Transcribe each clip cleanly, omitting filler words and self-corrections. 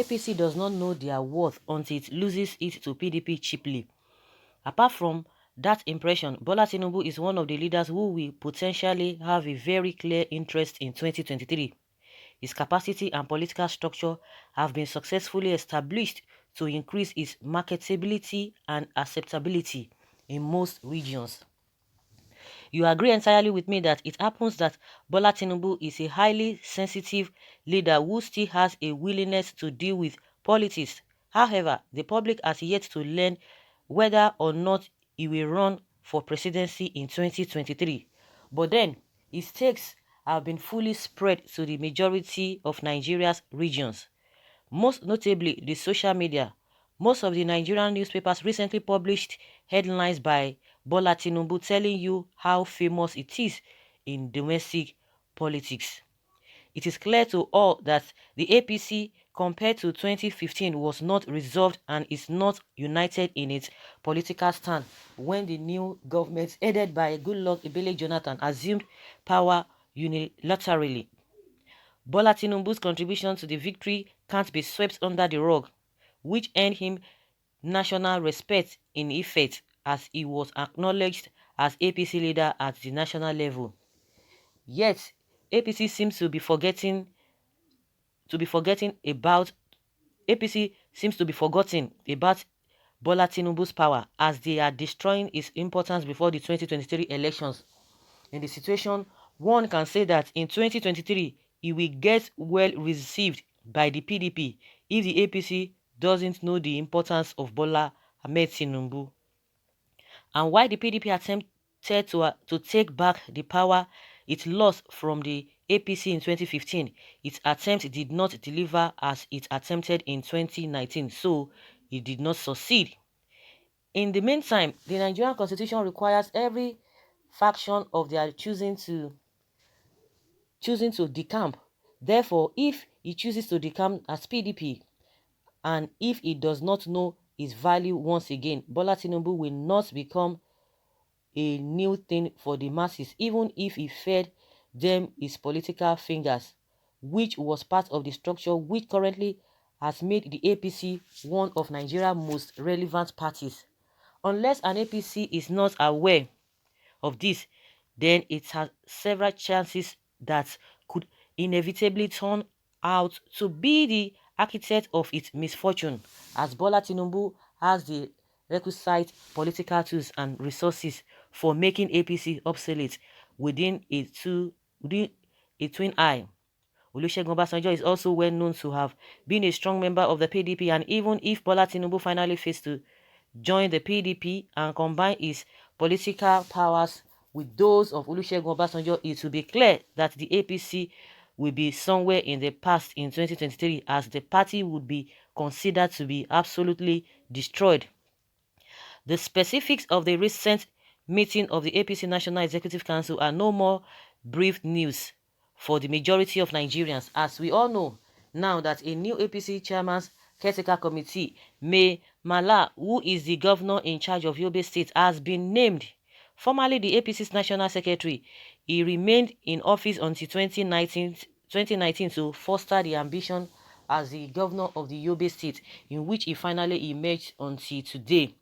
APC does not know their worth until it loses it to PDP cheaply. Apart from that impression, Bola Tinubu is one of the leaders who will potentially have a very clear interest in 2023. His capacity and political structure have been successfully established to increase its marketability and acceptability in most regions. You agree entirely with me that it happens that Bola Tinubu is a highly sensitive leader who still has a willingness to deal with politics. However, the public has yet to learn whether or not he will run for presidency in 2023. But then, his stakes have been fully spread to the majority of Nigeria's regions, most notably the social media. Most of the Nigerian newspapers recently published headlines by Bola Tinubu telling you how famous it is in domestic politics. It is clear to all that the APC compared to 2015 was not resolved and is not united in its political stand when the new government headed by Goodluck Ebele Jonathan assumed power unilaterally. Bola Tinubu's contribution to the victory can't be swept under the rug, which earned him national respect in effect as he was acknowledged as APC leader at the national level. Yet, APC seems to be forgetting about APC seems to be forgotten about Bola Tinubu's power as they are destroying its importance before the 2023 elections. In the situation, one can say that in 2023, it will get well received by the PDP if the APC doesn't know the importance of Bola Ahmed Tinubu. And why the PDP attempted to take back the power it lost from the APC in 2015, its attempt did not deliver as it attempted in 2019, so it did not succeed. In the meantime, the Nigerian constitution requires every faction of their choosing to decamp. Therefore, if he chooses to decamp as PDP, and if he does not know his value once again, Bola Tinubu will not become a new thing for the masses, even if he fed them his political fingers, which was part of the structure which currently has made the APC one of Nigeria's most relevant parties. Unless an APC is not aware of this, then it has several chances that could inevitably turn out to be the architect of its misfortune, as Bola Tinubu has the requisite political tools and resources for making APC obsolete within a twin eye. Olusegun Obasanjo is also well known to have been a strong member of the PDP, and even if Bola Tinubu finally fails to join the PDP and combine his political powers with those of Olusegun Obasanjo, it will be clear that the APC will be somewhere in the past in 2023, as the party would be considered to be absolutely destroyed. The specifics of the recent meeting of the APC National Executive Council are no more brief news for the majority of Nigerians, as we all know now that a new APC chairman's caretaker committee, May Mala, who is the governor in charge of Yobe State, has been named. Formerly the APC's national secretary, he remained in office until 2019 to foster the ambition as the governor of the Yobe State, in which he finally emerged until today.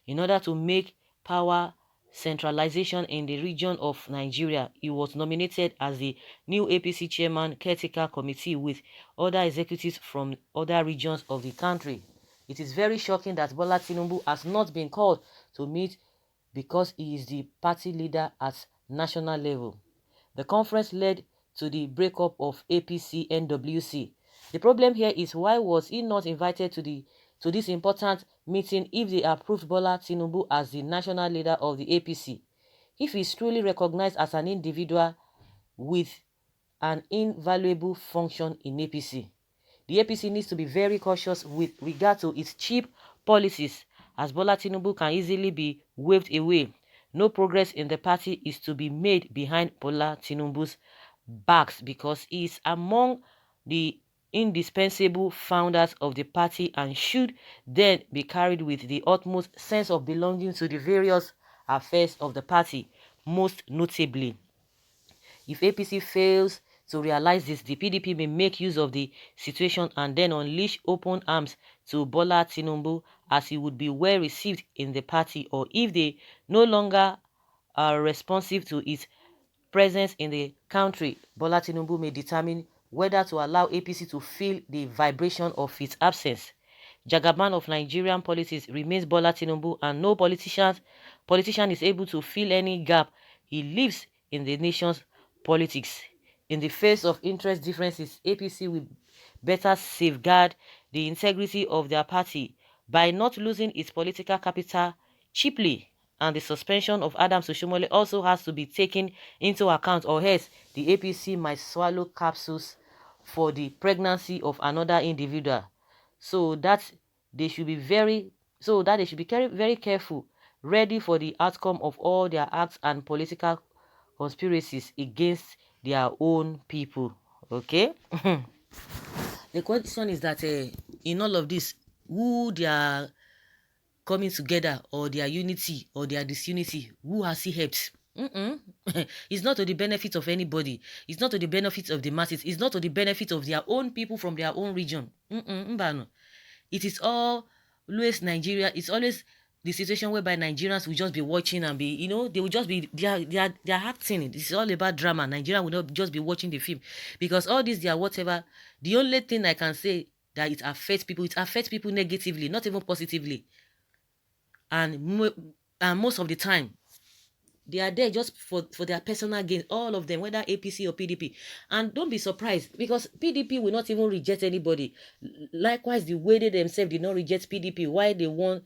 In order to make power centralization in the region of Nigeria, he was nominated as the new APC chairman caretaker committee with other executives from other regions of the country. It is very shocking that Bola Tinubu has not been called to meet because he is the party leader at national level. The conference led to the breakup of APC NWC. The problem here is, why was he not invited to this important meeting if they approved Bola Tinubu as the national leader of the APC? If he is truly recognized as an individual with an invaluable function in APC, the APC needs to be very cautious with regard to its cheap policies, as Bola Tinubu can easily be waved away. No progress in the party is to be made behind Bola Tinubu's backs, because he is among the indispensable founders of the party and should then be carried with the utmost sense of belonging to the various affairs of the party. Most notably, if APC fails To realize this, the PDP may make use of the situation and then unleash open arms to Bola Tinubu, as he would be well received in the party, or if they no longer are responsive to its presence in the country, Bola Tinubu may determine whether to allow APC to feel the vibration of its absence. Jagaban of Nigerian politics remains Bola Tinubu, and no politician is able to fill any gap he leaves in the nation's politics. In the face of interest differences, APC will better safeguard the integrity of their party by not losing its political capital cheaply, and the suspension of Adams Oshomole also has to be taken into account, or else the APC might swallow capsules for the pregnancy of another individual. So that they should be very careful, ready for the outcome of all their acts and political conspiracies against their own people. Okay. The question is that in all of this, who they are coming together, or their unity or their disunity, who has he helped? It's not to the benefit of anybody. It's not to the benefit of the masses. It's not to the benefit of their own people from their own region. It is always Nigeria. It's always the situation whereby Nigerians will just be watching and be, they will just be, they are acting. This is all about drama. Nigeria will not just be watching the film, because all this, they are whatever. The only thing I can say that it affects people negatively, not even positively. And most of the time, they are there just for their personal gain, all of them, whether APC or PDP. And don't be surprised, because PDP will not even reject anybody. Likewise, the way they themselves did not reject PDP, why they won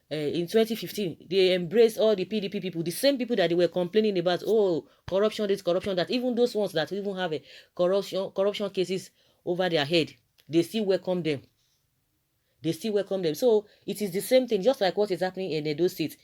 in 2015, they embraced all the PDP people, the same people that they were complaining about, oh, corruption this, corruption that. Even those ones that even have a corruption cases over their head, they still welcome them. So it is the same thing, just like what is happening in Edo State,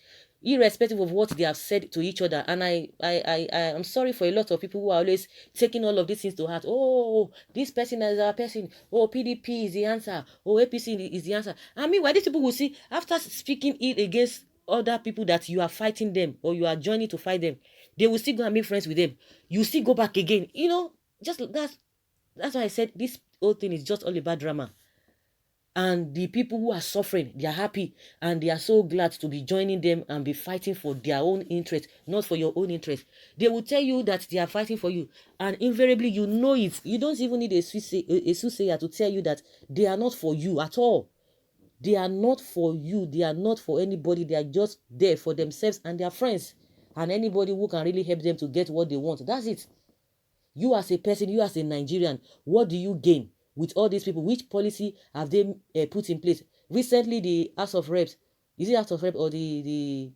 irrespective of what they have said to each other. And I am sorry for a lot of people who are always taking all of these things to heart. Oh, this person is our person. Oh, PDP is the answer. Oh, APC is the answer. I mean, why these people will see, after speaking it against other people that you are fighting them, or you are joining to fight them, they will still go and make friends with them. You still go back again. Just that's why I said this whole thing is just all about drama. And the people who are suffering, they are happy, and they are so glad to be joining them and be fighting for their own interest, not for your own interest. They will tell you that they are fighting for you, and invariably you know it. You don't even need a soothsayer to tell you that they are not for you at all. They are not for you. They are not for anybody. They are just there for themselves and their friends, and anybody who can really help them to get what they want. That's it. You as a person, you as a Nigerian, what do you gain with all these people? Which policy have they put in place? Recently, the House of Reps, is it House of Reps or the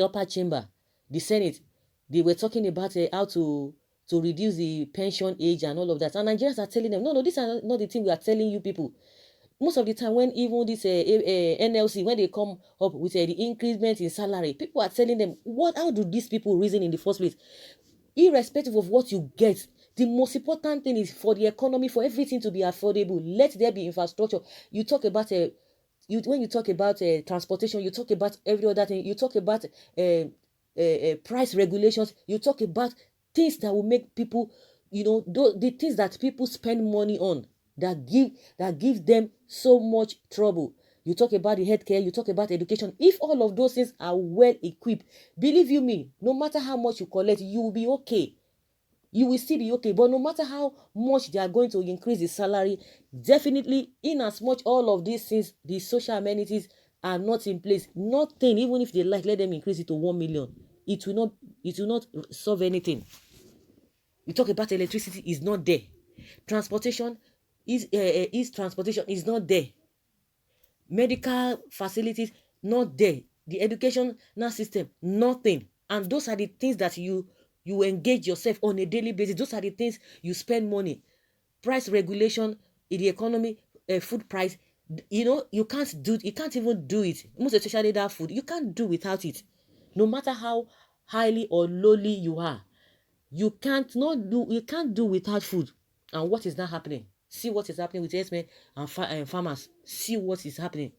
upper chamber, the Senate, they were talking about how to reduce the pension age and all of that. And Nigerians are telling them, no, this is not the thing we are telling you people. Most of the time, when even this NLC, when they come up with the increment in salary, people are telling them, how do these people reason in the first place? Irrespective of what you get, the most important thing is for the economy, for everything to be affordable. Let there be infrastructure. You talk about when you talk about transportation, you talk about every other thing. You talk about price regulations. You talk about things that will make people, the things that people spend money on, that give them so much trouble. You talk about the healthcare, you talk about education. If all of those things are well equipped, believe you me, no matter how much you collect, you will be okay. You will still be okay. But no matter how much they are going to increase the salary, definitely, in as much all of these things, the social amenities are not in place. Nothing, even if they let them increase it to 1 million. It will not solve anything. You talk about electricity, is not there. Transportation transportation is not there. Medical facilities, not there. The educational system, nothing. And those are the things that you engage yourself on a daily basis. Those are the things you spend money. Price regulation in the economy, food price, you can't even do it. Most especially that food, you can't do without it. No matter how highly or lowly you are, you can't do without food. And what is not happening? See what is happening with herdsmen and farmers. See what is happening.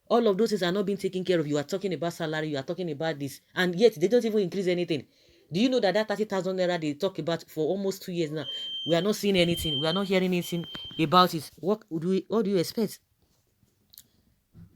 All of those things are not being taken care of. You are talking about salary, you are talking about this, and yet they don't even increase anything. Do you know that that 30,000 naira they talk about for almost 2 years now? We are not seeing anything. We are not hearing anything about it. What do you expect?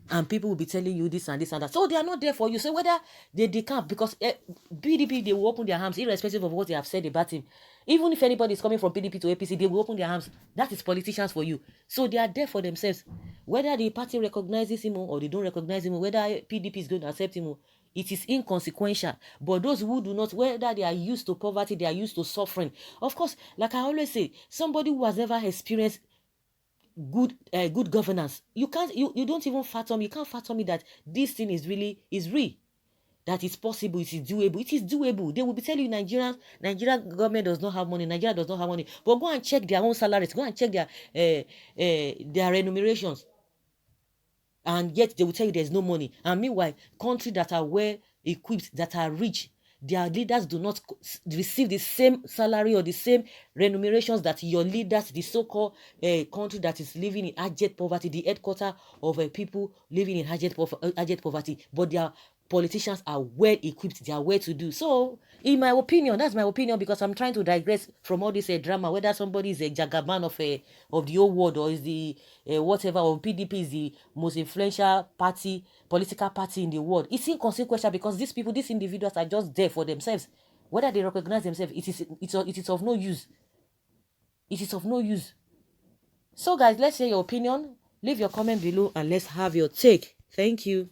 And people will be telling you this and this and that. So they are not there for you. So whether they decamp, because PDP, they will open their arms irrespective of what they have said about him. Even if anybody is coming from PDP to APC, they will open their arms. That is politicians for you. So they are there for themselves. Whether the party recognizes him or they don't recognize him, whether PDP is going to accept him, it is inconsequential. But those who do not, whether they are used to poverty, they are used to suffering. Of course, like I always say, somebody who has never experienced good governance, you don't even fathom, you can't fathom me that this thing is real, that it's possible, it is doable. They will be telling you Nigeria government does not have money, Nigeria does not have money, but go and check their own salaries, go and check their remunerations, and yet they will tell you there's no money. And meanwhile, countries that are well equipped, that are rich, their leaders do not receive the same salary or the same remunerations that your leaders, the so-called country that is living in abject poverty, the headquarter of people living in abject poverty, but their politicians are well equipped, they are well to do. So in my opinion, that's my opinion, because I'm trying to digress from all this drama, whether somebody is a jagaban of the whole world, or is the whatever, or PDP is the most influential political party in the world. It's inconsequential, because these people, these individuals are just there for themselves. Whether they recognize themselves, it is of no use. It is of no use. So guys, let's hear your opinion. Leave your comment below and let's have your take. Thank you.